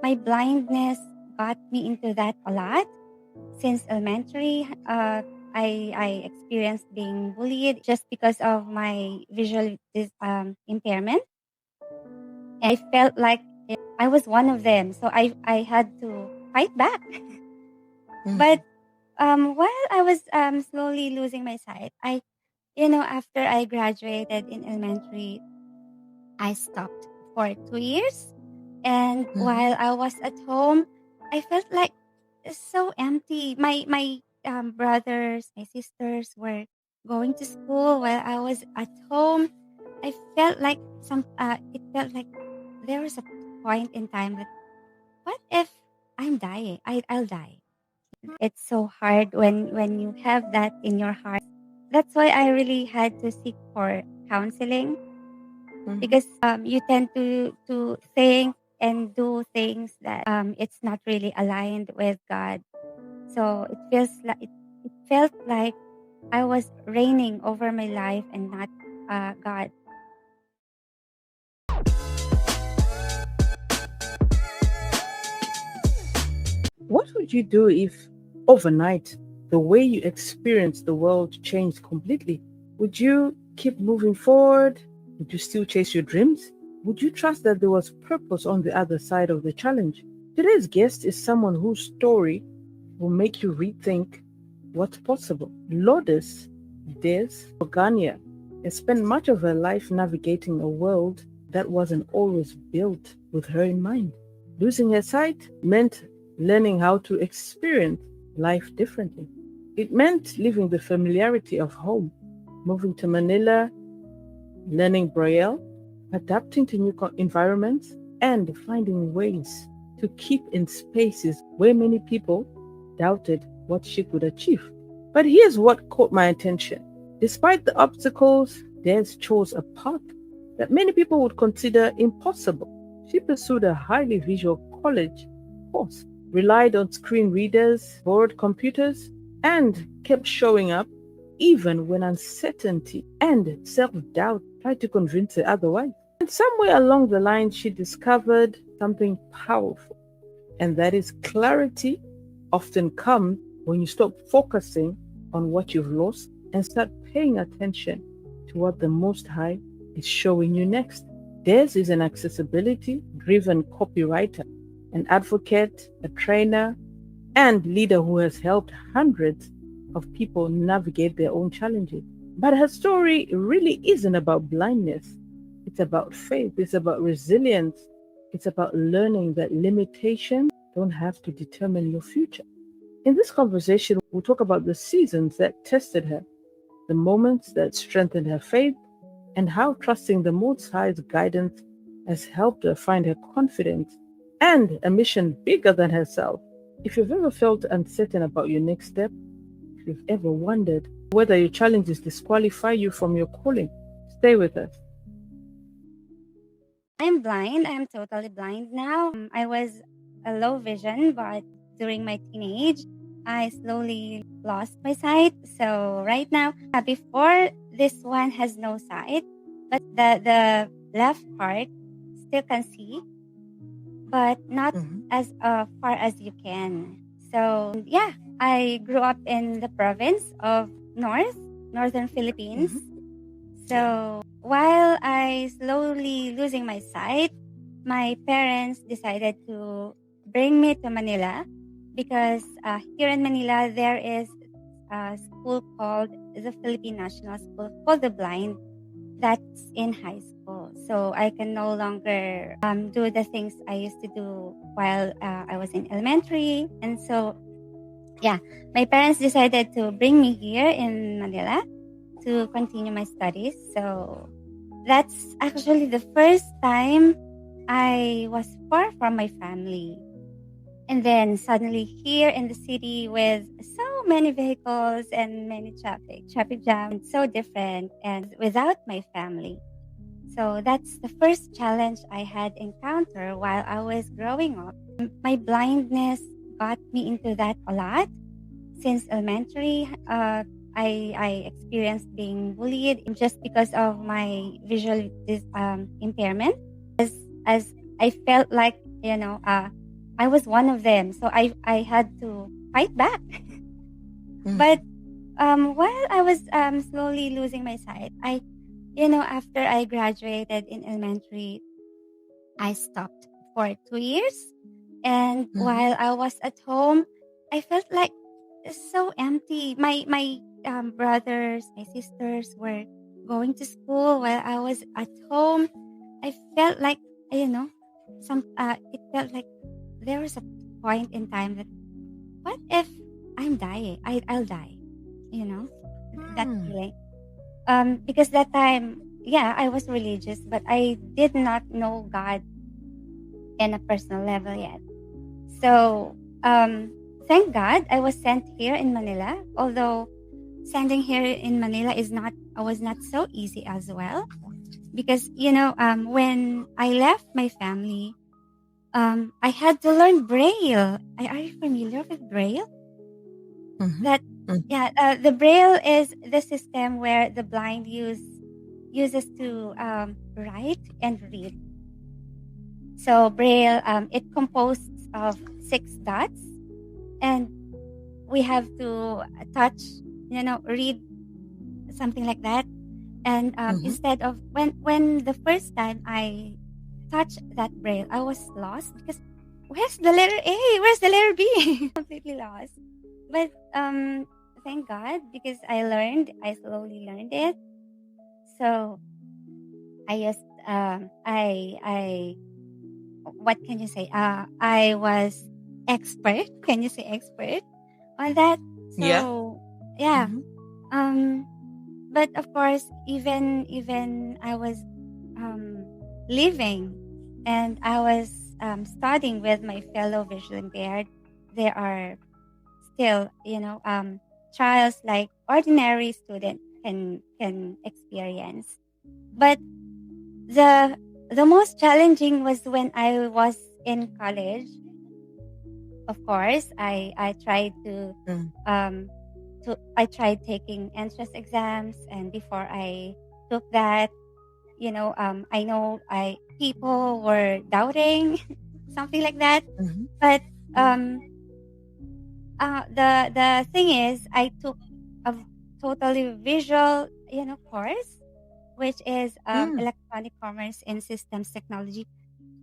My blindness got me into that a lot. Since elementary, I experienced being bullied just because of my visual impairment. And I felt like I was one of them. So I had to fight back. But while I was slowly losing my sight, after I graduated in elementary, I stopped for 2 years. And while I was at home, I felt like so empty. My brothers, my sisters were going to school while I was at home. I felt like it felt like there was a point in time that what if I'm dying? I'll die. It's so hard when you have that in your heart. That's why I really had to seek for counseling because you tend to think and do things that it's not really aligned with God. So it felt like I was reigning over my life and not God. What would you do if overnight the way you experience the world changed completely? Would you keep moving forward? Would you still chase your dreams? Would you trust that there was purpose on the other side of the challenge? Today's guest is someone whose story will make you rethink what's possible. Lourdes Des Borgonia has spent much of her life navigating a world that wasn't always built with her in mind. Losing her sight meant learning how to experience life differently. It meant leaving the familiarity of home, moving to Manila, learning Braille, adapting to new environments, and finding ways to keep in spaces where many people doubted what she could achieve. But here's what caught my attention. Despite the obstacles, Des chose a path that many people would consider impossible. She pursued a highly visual college course, relied on screen readers, borrowed computers, and kept showing up even when uncertainty and self-doubt tried to convince her otherwise. And somewhere along the line, she discovered something powerful, and that is clarity often comes when you stop focusing on what you've lost and start paying attention to what the Most High is showing you next. Des is an accessibility-driven copywriter, an advocate, a trainer, and leader who has helped hundreds of people navigate their own challenges. But her story really isn't about blindness. It's about faith. It's about resilience. It's about learning that limitations don't have to determine your future. In this conversation, we'll talk about the seasons that tested her, the moments that strengthened her faith, and how trusting the Most High's guidance has helped her find her confidence and a mission bigger than herself. If you've ever felt uncertain about your next step, if you've ever wondered whether your challenges disqualify you from your calling, stay with us. I'm blind. I'm totally blind now. I was a low vision, but during my teenage, I slowly lost my sight. So right now, before this one has no sight, but the left part still can see, but not as far as you can. So yeah, I grew up in the province of northern Philippines. So while I slowly losing my sight, my parents decided to bring me to Manila because here in Manila there is a school called the Philippine National School for the Blind that's in high school. So I can no longer do the things I used to do while I was in elementary. And so, yeah, my parents decided to bring me here in Manila to continue my studies. So that's actually the first time I was far from my family. And then suddenly here in the city with so many vehicles and many traffic jam, it's so different and without my family. So that's the first challenge I had encountered while I was growing up. My blindness got me into that a lot. Since elementary, I experienced being bullied just because of my visual impairment. As I felt like I was one of them. So I had to fight back. But Mm. while I was slowly losing my sight, after I graduated in elementary, I stopped for 2 years. And Mhm. while I was at home, I felt like so empty. My brothers, my sisters were going to school while I was at home. I felt like, you know, it felt like there was a point in time that what if I'm dying? I'll die, you know, that Mm. feeling. Because that time, yeah, I was religious, but I did not know God in a personal level yet. So, thank God I was sent here in Manila. Although sending here in Manila was not so easy as well, because when I left my family, I had to learn Braille. Are you familiar with Braille? Mhm. That Mm. Yeah, the Braille is the system where the blind uses to write and read. So Braille, it composts of six dots, and we have to touch, read something like that. And Mhm. instead of when the first time I touched that Braille, I was lost because where's the letter A? Where's the letter B? Completely lost. But thank God because I slowly learned it. So I used I what can you say? I was expert. Can you say expert on that? Yeah. So yeah. Mhm. Um but of course even I was living and I was studying with my fellow visually impaired, there are still trials like ordinary student can experience. But the the most challenging was when I was in college. Of course, I tried Mm. I tried taking entrance exams, and before I took that, I know I people were doubting something like that. Mhm. But Mm. um, the thing is, I took a totally visual, course, which is Mm. electronic commerce and systems technology.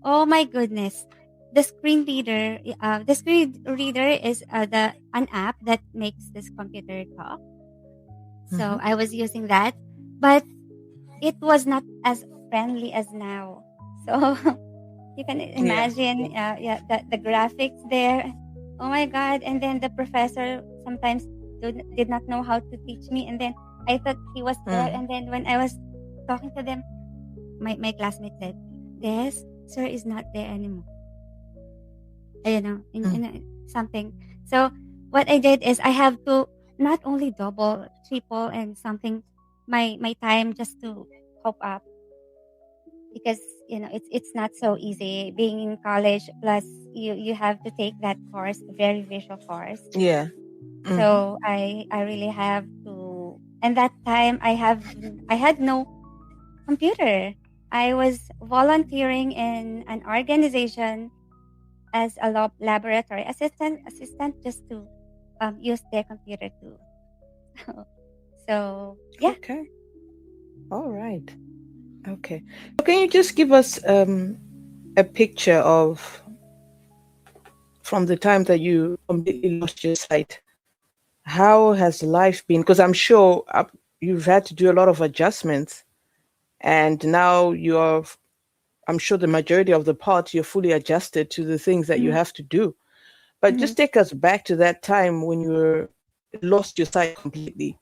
Oh my goodness. The screen reader is the an app that makes this computer talk. So Mhm. I was using that, but it was not as friendly as now. So you can Yeah. imagine, Yeah. yeah, the graphics there. Oh my God. And then the professor sometimes did not know how to teach me. And then I thought he was there. Mm. And then when I was talking to them, my classmate said, Des, sir is not there anymore. Mm. Something. So what I did is I have to not only double, triple, and something my time just to cope up because it's not so easy being in college. Plus, you have to take that course, very visual course. Yeah. Mhm. So I really have to. And that time I had no computer. I was volunteering in an organization as a laboratory assistant just to use their computer too. So yeah. Okay. All right. Okay. So can you just give us a picture of from the time that you completely lost your sight? How has life been? Because I'm sure you've had to do a lot of adjustments, and now I'm sure the majority of the part you're fully adjusted to the things that you Mm-hmm. have to do. But Mm-hmm. just take us back to that time when you were lost your sight completely.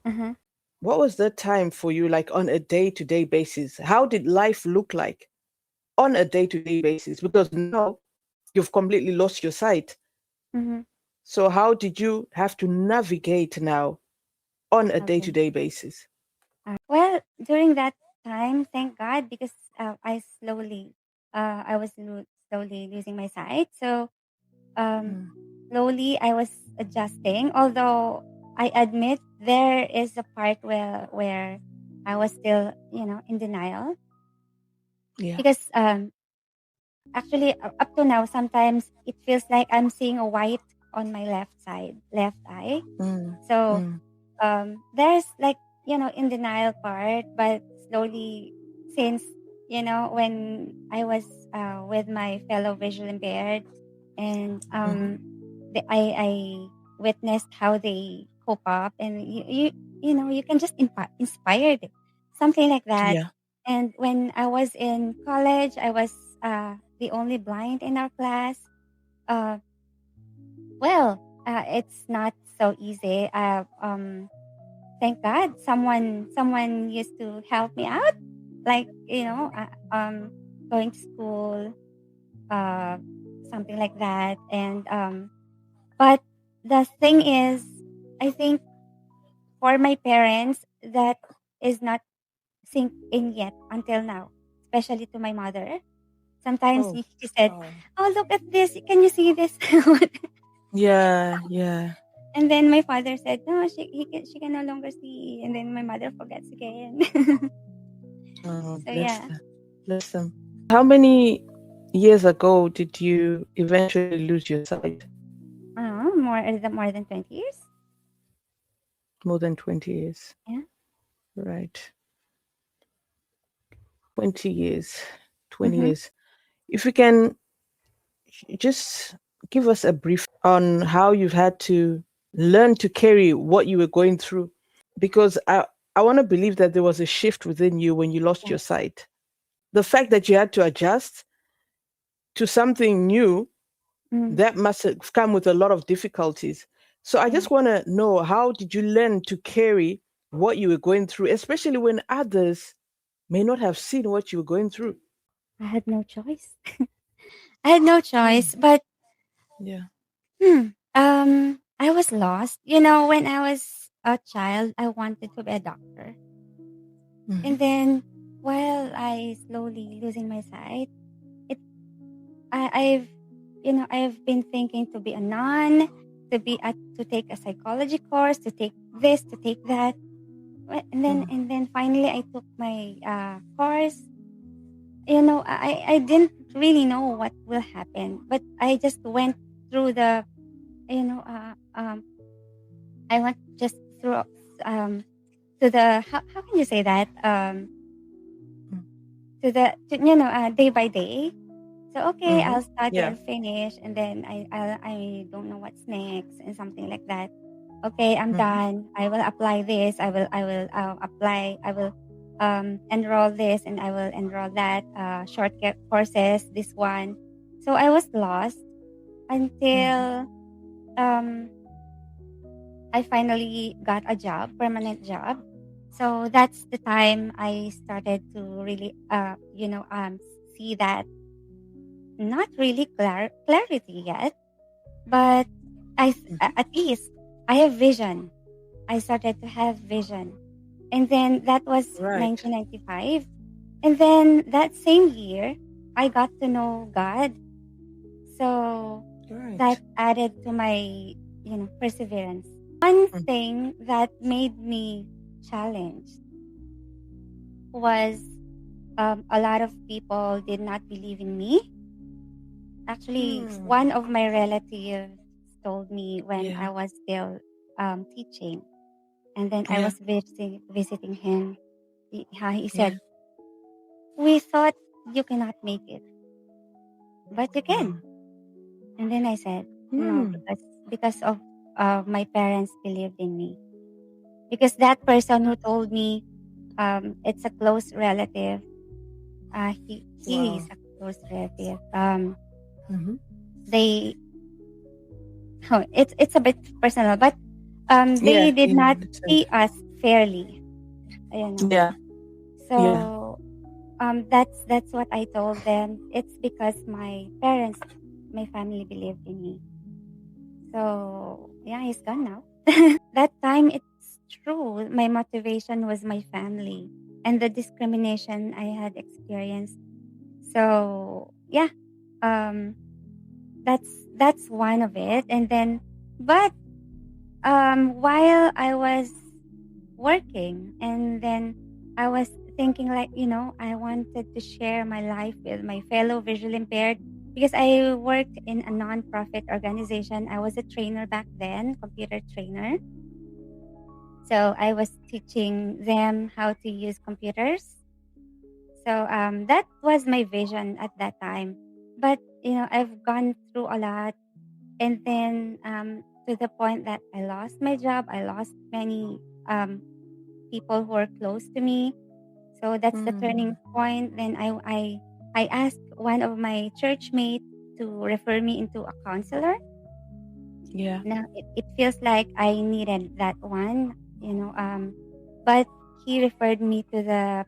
Uh-huh. What was that time for you like on a day-to-day basis? How did life look like on a day-to-day basis? Because now you've completely lost your sight. Mm-hmm. So how did you have to navigate now on a Okay. day-to-day basis? Well, during that time, thank God, because I was slowly losing my sight. So um, Mm. slowly I was adjusting. Although I admit there is a part where I was still, in denial Yeah. because Actually, up to now, sometimes it feels like I'm seeing a white on my left eye. Mm. So Mm. there's like, in denial part, but slowly, since, when I was with my fellow visually impaired, and Mhm. I witnessed how they cope up, and you can just inspired, something like that. Yeah. And when I was in college, I was the only blind in our class. uh well, it's not so easy. Thank God, someone used to help me out, like, going to school, uh something like that. And but the thing is, I think for my parents, that is not sink in yet until now, especially to my mother. Sometimes Oh. she said, Oh. "Oh, look at this, can you see this?" Yeah. Yeah. And then my father said, "No, she can no longer see." And then my mother forgets again. Oh, So bless yeah, them. Bless them. How many years ago did you eventually lose your sight? more than 20 years. More than 20 years. Yeah. Right. 20 years. 20 Mm-hmm. years. If you can just give us a brief on how you've had to learn to carry what you were going through, because I want to believe that there was a shift within you when you lost your Yes. sight. The fact that you had to adjust to something new, Mm, that must have come with a lot of difficulties. So I yeah. just want to know, how did you learn to carry what you were going through, especially when others may not have seen what you were going through? I had no choice. I had no Mm. choice, but Yeah. I was lost. When I was a child, I wanted to be a doctor. Hmm. And then while I slowly losing my sight, it I've I've been thinking to be a nun, to take a psychology course, to take this, to take that. And then finally I took my course. I didn't really know what will happen, but I just went through the you know I went just through um to the how can you say that, day by day. So okay, Hmm. I'll study, Yeah. I'll finish, and then I don't know what's next, and something like that. Okay, I'm Hmm. done. I will apply this. I will enroll this, and I will enroll that. Shortcut courses. This one. So I was lost Hmm. until um I finally got a job, permanent job. So that's the time I started to really see that, not really clarity yet, but Hmm. at least I have vision. I started to have vision. And then that was Right. 1995. And then that same year, I got to know God. So that Right. added to my, perseverance. One Mm. thing that made me challenged was, a lot of people did not believe in me. Actually, Hmm. one of my relatives told me when Yeah. I was still teaching, and then I Yeah. was visiting him. He Yeah. said, "We thought you cannot make it, but you can." Wow. And then I said, "No, Hmm. because of my parents believed in me. Because that person who told me, it's a close relative. He is Wow. a close relative. Hmm. They it's a bit personal, but Yeah. they did Yeah. not Listen. see us fairly, you know. Yeah. Yeah. So that's what I told them. It's because my family believed in me. So yeah, he's gone now. That time, it's true. My motivation was my family and the discrimination I had experienced. So yeah, um, that's one of it. And then, but while I was working, and then I was thinking like, I wanted to share my life with my fellow visually impaired because I worked in a non-profit organization. I was a trainer back then, computer trainer. So I was teaching them how to use computers. So that was my vision at that time. But I've gone through a lot, and then to the point that I lost my job. I lost many people who are close to me. So that's the turning Mm. point. Then I asked one of my church mates to refer me into a counselor. Yeah. Now it feels like I needed that one, but he referred me to the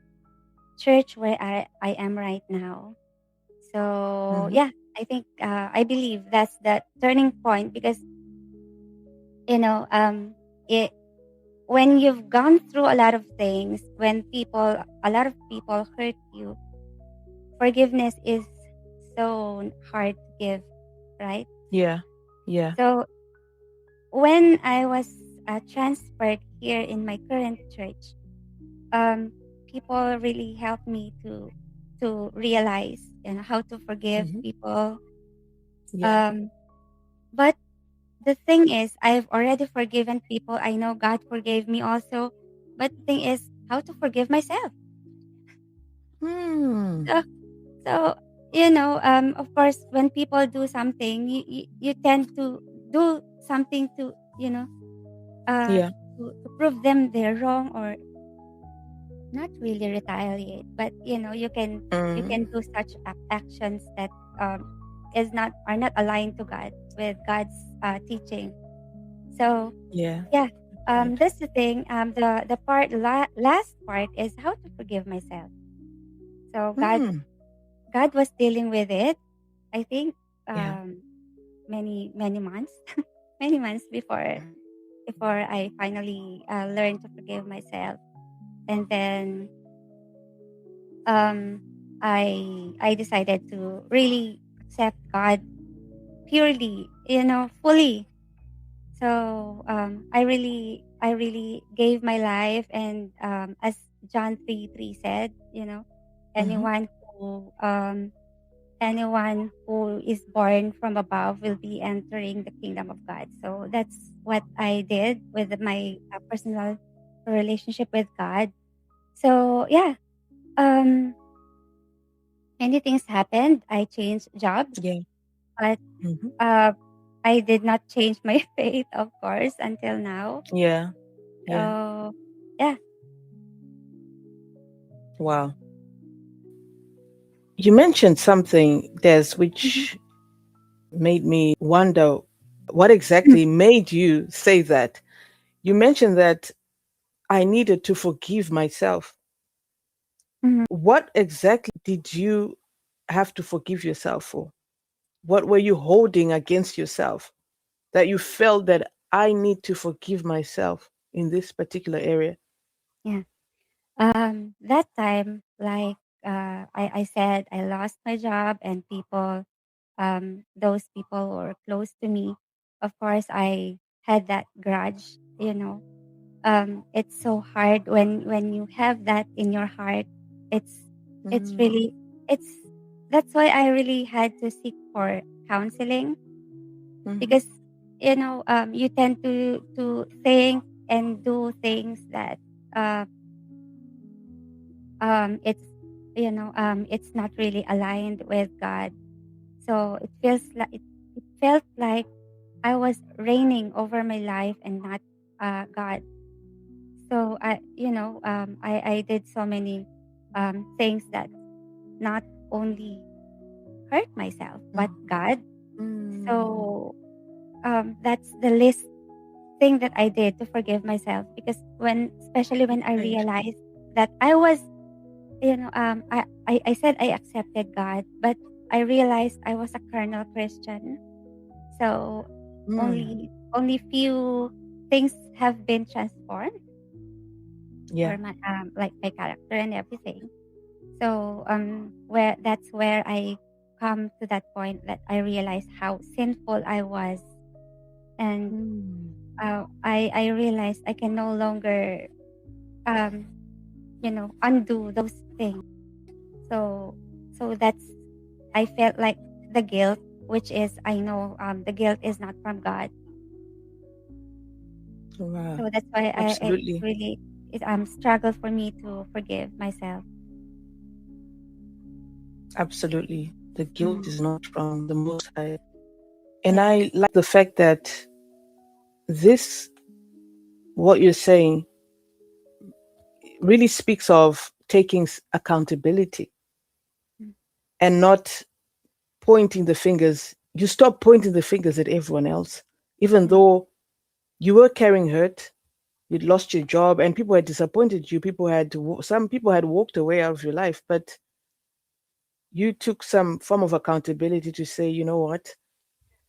church where I am right now. So Hmm. yeah, I think I believe that's the turning point because you know it when you've gone through a lot of things, when a lot of people hurt you, forgiveness is so hard to give, right? Yeah. Yeah. So when I was transferred here in my current church, um, people really helped me to realize how to forgive Hmm. people. Yeah. Um, but the thing is, I've already forgiven people. I know God forgave me also. But the thing is, how to forgive myself. Hmm. So, so of course, when people do something, you tend to do something to, uh, Yeah. to prove them they're wrong or not really retaliate, but you can Mm. do such actions that um is not are not aligned to God with God's teaching. So Yeah. yeah, Right. that's the thing. Last part is how to forgive myself. So Hmm. God was dealing with it. I think Yeah. many months, many months before I finally learned to forgive myself, and then um, I decided to really accept God purely, fully. So I really gave my life, and as John 3:3 said, Hmm. anyone who um, anyone who is born from above will be entering the kingdom of God. So that's what I did with my personal relationship with God. So yeah, um, many things happened. I changed jobs, Yeah. but Hmm. uh, I did not change my faith, of course, until now. Yeah. Yeah. So yeah. Wow. You mentioned something, Des, Mhm. which made me wonder what exactly made you say that. You mentioned that I needed to forgive myself. Mhm. What exactly did you have to forgive yourself for? What were you holding against yourself that you felt that I need to forgive myself in this particular area? Yeah. That time, like I said, I lost my job, and those people who were close to me, of course, I had that grudge. It's so hard when you have that in your heart. It's Mm. really it's That's why I really had to seek for counseling Hmm. because you tend to think and do things that uh it's it's not really aligned with God. So it felt like I was reigning over my life and not God. So I did so many things that not only hurt myself but God. Mm. So that's the least thing that I did to forgive myself because especially when I Right. realized that I was, I said I accepted God, but I realized I was a carnal Christian. So Mm. only few things have been transformed Yeah. for my like my character and everything. So where I come to that point that I realized how sinful I was, and Mm. I realized I can no longer um undo those things. So that's, I felt like the guilt, which is, I know the guilt is not from God. Wow. So that's why it's Absolutely. really struggle for me to forgive myself. Absolutely. The guilt Mm, is not from the Most High. And yeah. I like the fact that this, what you're saying, really speaks of taking accountability Mm, and not pointing the fingers. You stop pointing the fingers at everyone else, even yeah. though you were carrying hurt, you'd lost your job, and people had disappointed you. Some people had walked away out of your life, but you took some form of accountability to say, you know what,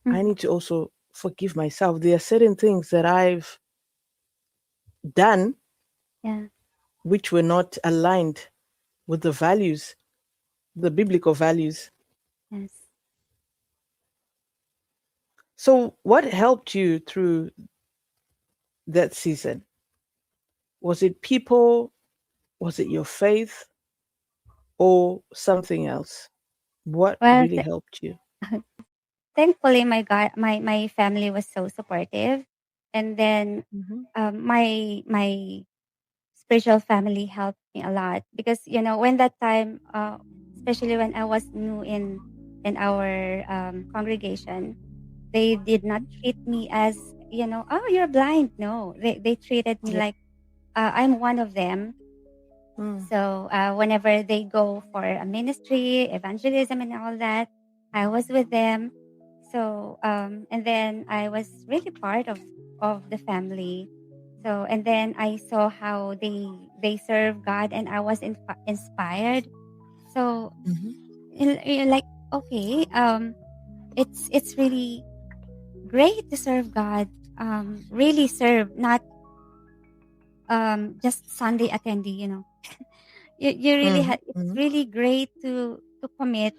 I Mm, need to also forgive myself. There are certain things that I've done yeah. which were not aligned with the values, the biblical values. Yes. So, what helped you through that season? Was it people? Was it your faith or something else? What Well, really helped you? thankfully, my family was so supportive, and then Mm-hmm. my spiritual family helped me a lot, because when that time, especially when I was new in our congregation, they did not treat me as, oh, you're blind. No, they treated me Yeah. like I'm one of them. Mm. So whenever they go for a ministry, evangelism, and all that, I was with them. So and then I was really part of the family. So and then I saw how they serve God, and I was inspired. So Mm-hmm. you're like, okay, it's really great to serve God. Really serve, not just Sunday attendee. You really Mm-hmm. had, it's Mm-hmm. really great to commit,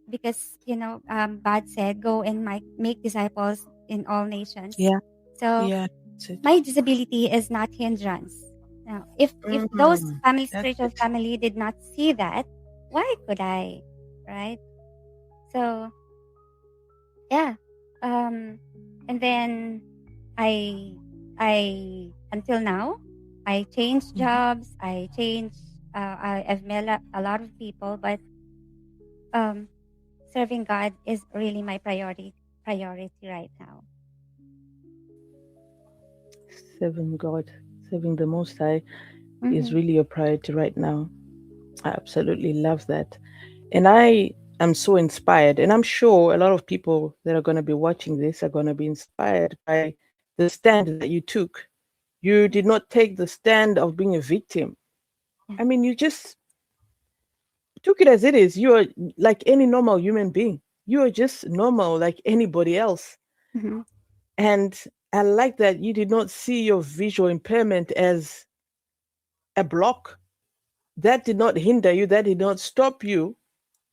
because God said, go and make disciples in all nations. Yeah. So Yeah. That's it. my disability is not hindrance. Now, if those Mm. family, That's spiritual it. family, did not see that, why could I, right? So yeah, and then I until now, I changed Mm-hmm. jobs, I changed, I've met a lot of people, but um serving God is really my priority right now. Serving God, serving the Most High is Mm-hmm. really a priority right now. I absolutely love that. And I am so inspired. And I'm sure a lot of people that are going to be watching this are going to be inspired by the stand that you took. You did not take the stand of being a victim. Yeah. I mean, you just took it as it is. You are like any normal human being. You are just normal like anybody else. Mm-hmm. And I like that you did not see your visual impairment as a block. That did not hinder you, that did not stop you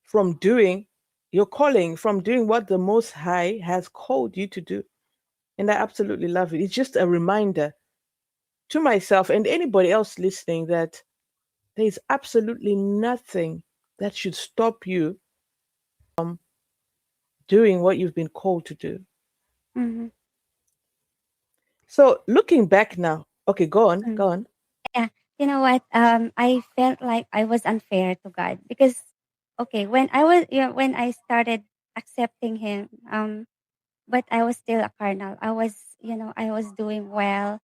from doing your calling, from doing what the Most High has called you to do. And I absolutely love it. It's just a reminder to myself and anybody else listening that there is absolutely nothing that should stop you from doing what you've been called to do. Mm-hmm. So looking back now, okay, go on, Mm. go on. Yeah, you know what? I felt like I was unfair to God, because, okay, when I started accepting Him, but I was still a carnal. I was doing well.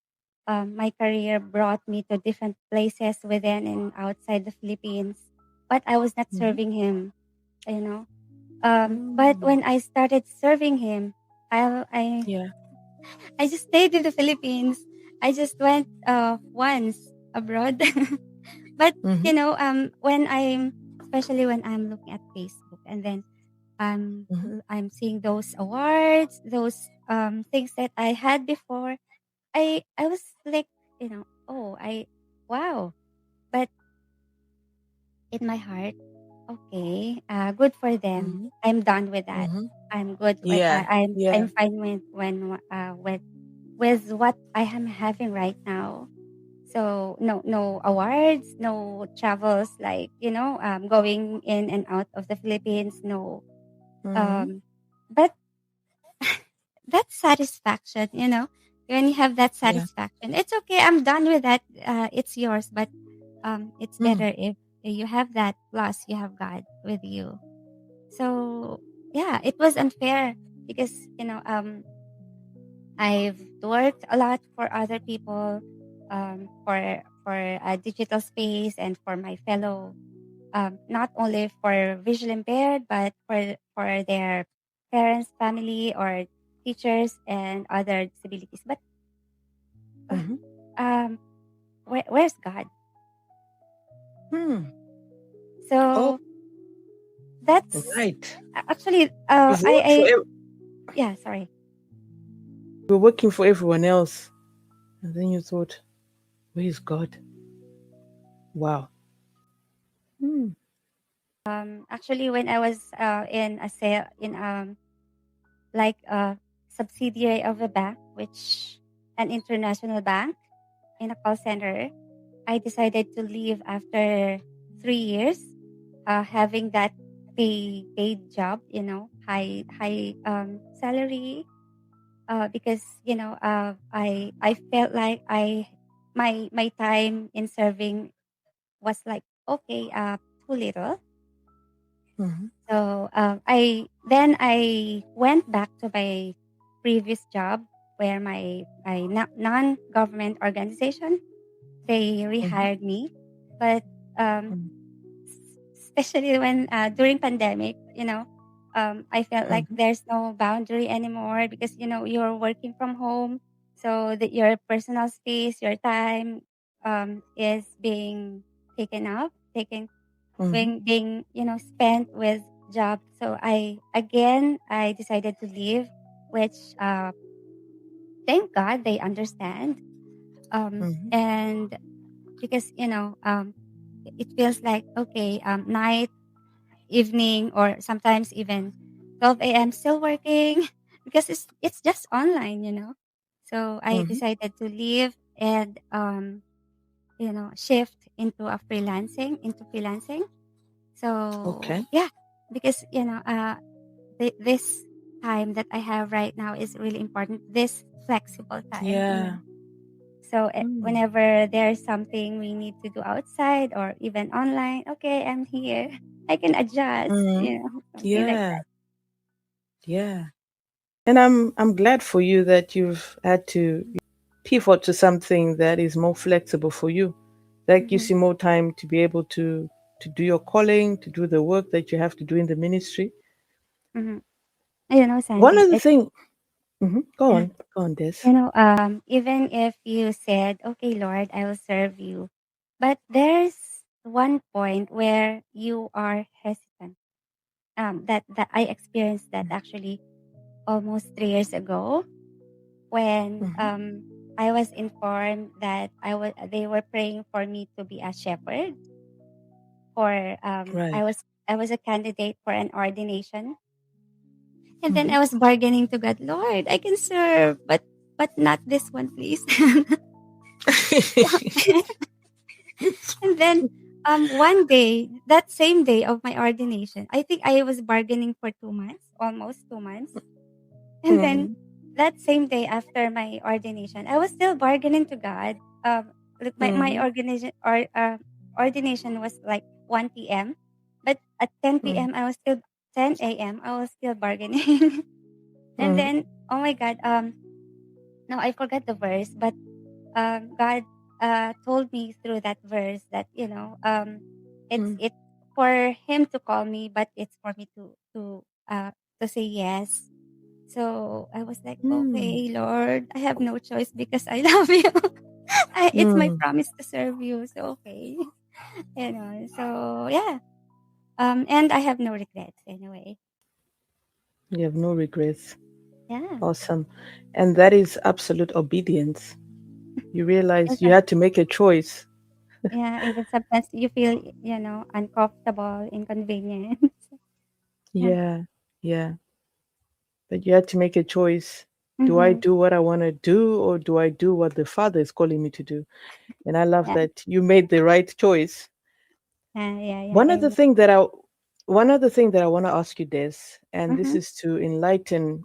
My career brought me to different places within and outside the Philippines, but I was not Mhm. serving Him. You know. But Mm, when I started serving Him, I I yeah. I just stayed in the Philippines. I just went once abroad. But Hmm. when especially when I'm looking at Facebook, and then Hmm. I'm seeing those awards, those things that I had before, I was like, oh, I wow. But in my heart, okay, good for them. Hmm. I'm done with that. Hmm. I'm good with Yeah. I'm Yeah. fine with when with what I am having right now. So no awards, no travels like going in and out of the Philippines. No, Mm-hmm. um, but that satisfaction, when you have that Yeah. satisfaction, it's okay. I'm done with that. It's yours, but it's Mm. better if you have that. Plus, you have God with you. So yeah, it was unfair because I've worked a lot for other people, for a digital space and for my fellow, not only for visual impaired, but for their parents, family, or teachers and other disabilities. But uh, Mm-hmm. um, where's God? Hmm. Oh, So that's right. actually, You've worked for yeah, sorry. you were working for everyone else, and then you thought, "Where is God?" Wow. Hmm. Actually, when I was in a sale in like a subsidiary of a bank, which an international bank in a call center, I decided to leave after 3 years, having that paid job, high salary, because I felt like my time in serving was like okay, too little. Mm-hmm. So I went back to my previous job where my non government organization, they rehired me, but um, Mm-hmm. especially when during pandemic, I felt like Mm-hmm. there's no boundary anymore because you're working from home, so that your personal space, your time, is being taken up, taken Mm-hmm. being spent with job. So I decided to leave, which thank God they understand. Mm-hmm. And because it feels like okay, night, evening, or sometimes even 12 a.m. still working because it's just online. So I Mm-hmm. decided to leave and shift into freelancing. So Okay. yeah, because this time that I have right now is really important. This flexible time. Yeah. So Mm. whenever there's something we need to do outside or even online, okay, I'm here. I can adjust, Mm. something like Yeah. that. Yeah. And I'm glad for you that you've had to pivot to something that is more flexible for you. That gives Hmm. you more time to be able to do your calling, to do the work that you have to do in the ministry. Hmm. One Sandy, of the things, yeah, go on, Des. even if you said, okay, Lord, I will serve you, but there's one point where you are hesitant. That I experienced that actually almost 3 years ago when Hmm. I was informed that they were praying for me to be a shepherd for Right. I was a candidate for an ordination, and then Hmm. I was bargaining to God, Lord, I can serve, but not this one, please. And then one day, that same day of my ordination, I think I was bargaining for 2 months, almost 2 months. And then Hmm. that same day after my ordination, I was still bargaining to God. Look, my Hmm. ordination was like 1 p.m. But at 10 Hmm. p.m. I was still 10 a.m. I was still bargaining. And Hmm. then oh my God, no, I forgot the verse, but God told me through that verse that it's for Him to call me, but it's for me to say yes. So I was like, Hmm. okay, Lord, I have no choice because I love you. It's my Hmm. promise to serve you. So okay, So yeah, and I have no regrets anyway. You have no regrets. Yeah, Awesome. And that is absolute obedience. You and realize you had to make a choice. yeah, even sometimes you feel uncomfortable, inconvenience. Yeah. Yeah. Yeah. But you had to make a choice. Do I Mm-hmm. do what I want to do, or do I do what the Father is calling me to do? And I love Yeah. that you made the right choice. Yeah. Yeah. One other And thing that I one other thing that I want to ask you, Des, and this mm-hmm. is to enlighten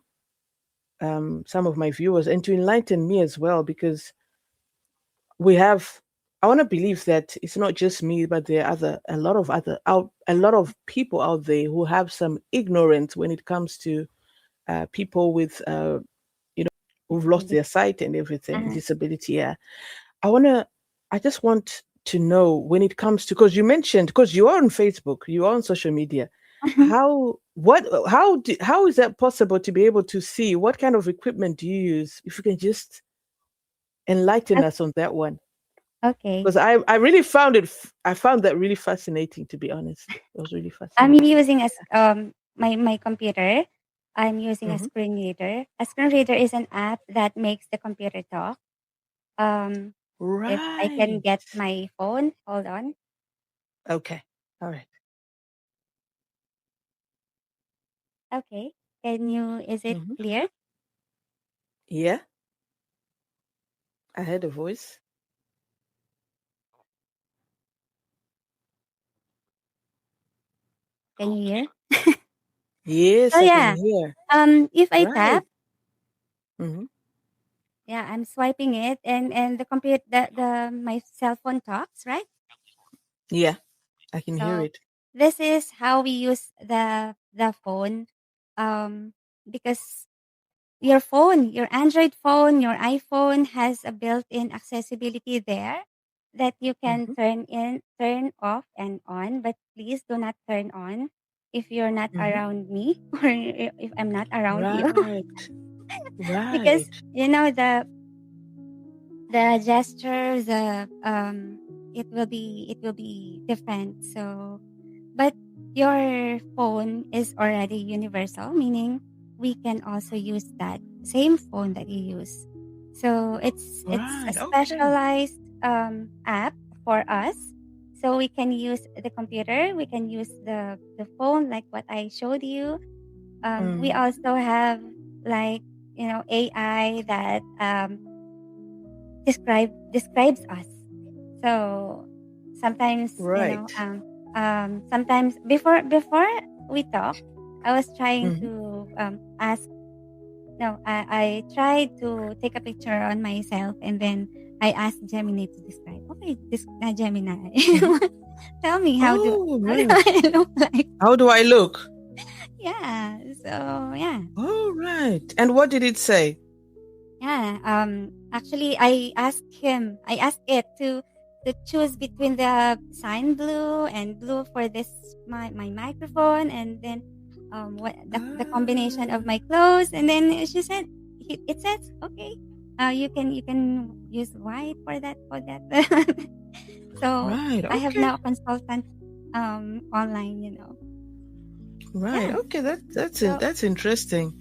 some of my viewers and to enlighten me as well, because we have. I want to believe that it's not just me, but there are a lot of people out there who have some ignorance when it comes to people with you know who've lost Disability. their sight and everything, Uh-huh. disability. Yeah, I wanna. I just want to know when it comes to, because you mentioned, because you are on Facebook, you are on social media. How is that possible to be able to see what kind of equipment do you use? If you can just enlighten us on that one, Okay. because I really found I found that really fascinating, to be honest. It was really I'm fascinating. using my computer. I'm using a Hmm. screen reader. A screen reader is an app that makes the computer talk. Um, if I can Right. get my phone, hold on. Okay. All right. Okay. Can you? Is it Mm-hmm. clear? Yeah, I heard a voice. Can you hear? So Yes, I can yeah. hear. If I Right. tap, Mm-hmm. yeah, I'm swiping it, and the computer, the my cell phone talks, right? Yeah, I can hear So it. this is how we use the phone, um, because your phone, your Android phone, your iPhone has a built-in accessibility there that you can Mm-hmm. turn off and on, but please do not turn on if you're not Mm-hmm. around me or if I'm not around you. Right. Because Right. you know the gesture, the it will be different. So but your phone is already universal, meaning we can also use that same phone that you use. So it's a Right. Okay. specialized app for us. So we can use the computer, we can use the phone like what I showed you. We Mm. also have like AI that describes us. So sometimes Right. sometimes before we talk, I was trying Mm-hmm. to ask. No, I tried to take a picture on myself and then I asked Gemini to describe. Okay, this Gemini, Mm-hmm. tell me Oh, how do right. I look like? How do I look? Yeah. So yeah. Oh, right. And what did it say? Yeah. Actually, I asked it to choose between the sign blue and blue for this my microphone, and then what the combination of Ah, my clothes, and then she said it says okay. You can use white for that. So right. I have Okay. now a consultant online. Right. Yeah. Okay. So That's interesting.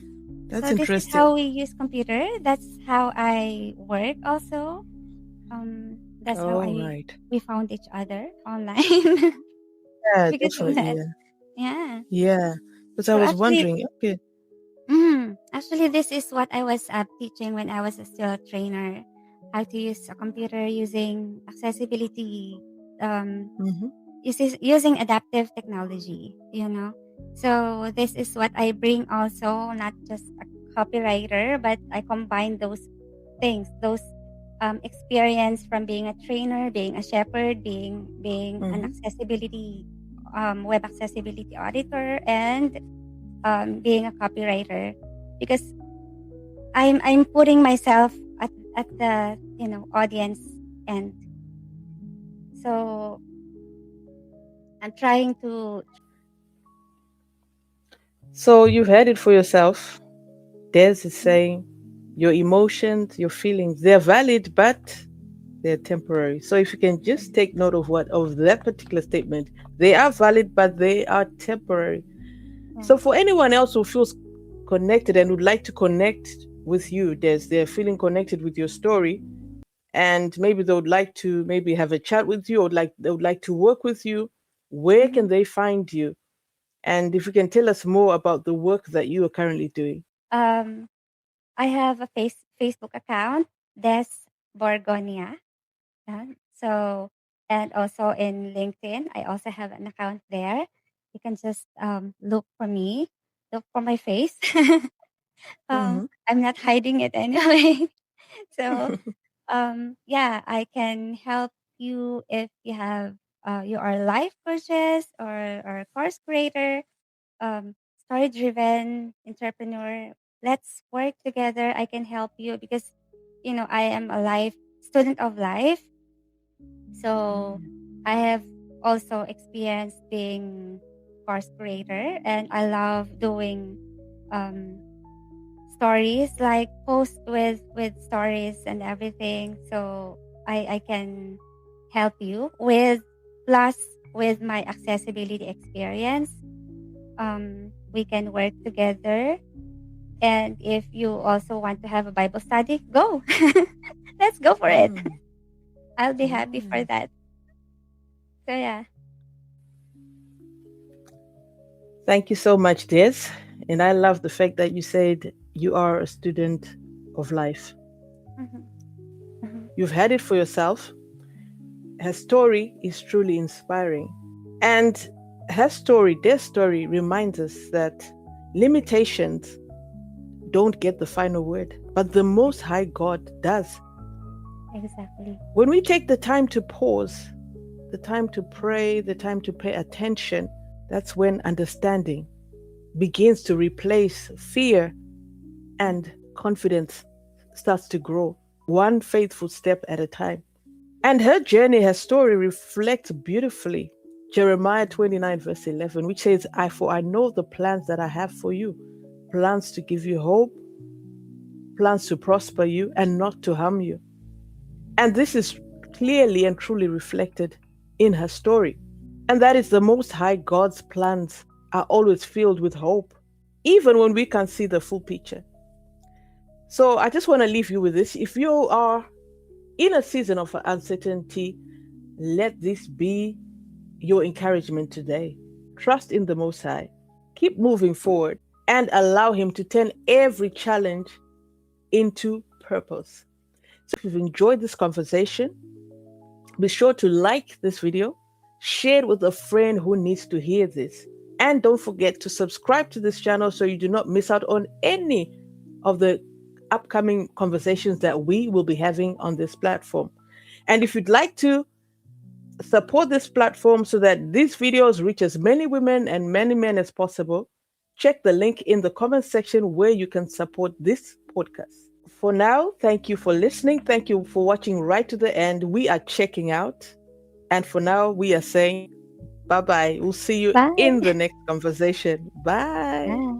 That's so this is interesting. how we use computer. That's how I work also. That's how All I right. we found each other online Yeah, because of definitely. that. Yeah. Yeah. Yeah. Because I So was wondering. Okay. actually, this is what I was teaching when I was still a trainer, how to use a computer using accessibility, um, Mm-hmm. using adaptive technology. So this is what I bring also, not just a copywriter, but I combine those things, those experience from being a trainer, being a shepherd, being an Mm-hmm. accessibility web accessibility auditor, and being a copywriter, because I'm putting myself at the audience end. So I'm trying to. So you've heard it for yourself. Des is saying your emotions, your feelings, they're valid, but they're temporary. So if you can just take note of that particular statement, they are valid, but they are temporary. Yeah. So for anyone else who feels connected and would like to connect with you, they're feeling connected with your story, and maybe they would like to maybe have a chat with you, or like they would like to work with you, where Mhm. can they find you? And if you can tell us more about the work that you are currently doing. Um, I have a Facebook account, Des Borgonia. So, and also in LinkedIn, I also have an account there. You can just look for me, look for my face. Mhm. I'm not hiding it anyway. So, yeah, I can help you if you are a life coaches or course creator, story driven entrepreneur. Let's work together. I can help you because, I am a life student of life. So I have also experienced being course creator, and I love doing um, stories, like post with stories and everything. So I can help you with, plus with my accessibility experience. We can work together. And if you also want to have a Bible study, go. Let's go for it. Mm. I'll be happy for Mm. that. So yeah. Thank you so much, Des. And I love the fact that you said you are a student of life. Mhm, mhm. You've had it for yourself. Her story is truly inspiring. And their story reminds us that limitations don't get the final word, but the Most High God does. Exactly. When we take the time to pause, the time to pray, the time to pay attention, that's when understanding begins to replace fear and confidence starts to grow, one faithful step at a time. And her journey, her story reflects beautifully Jeremiah 29, verse 11, which says, For I know the plans that I have for you, plans to give you hope, plans to prosper you, and not to harm you. And this is clearly and truly reflected in her story. And that is the Most High God's plans are always filled with hope, even when we can't see the full picture. So I just want to leave you with this. If you are in a season of uncertainty, let this be your encouragement today. Trust in the Most High. Keep moving forward and allow Him to turn every challenge into purpose. So if you've enjoyed this conversation, be sure to like this video, share it with a friend who needs to hear this. And don't forget to subscribe to this channel so you do not miss out on any of the upcoming conversations that we will be having on this platform. And if you'd like to support this platform so that these videos reach as many women and many men as possible, check the link in the comment section where you can support this podcast. For now, thank you for listening. Thank you for watching right to the end. We are checking out. And for now, we are saying bye bye. We'll see you in Bye. the next conversation. Bye. Bye.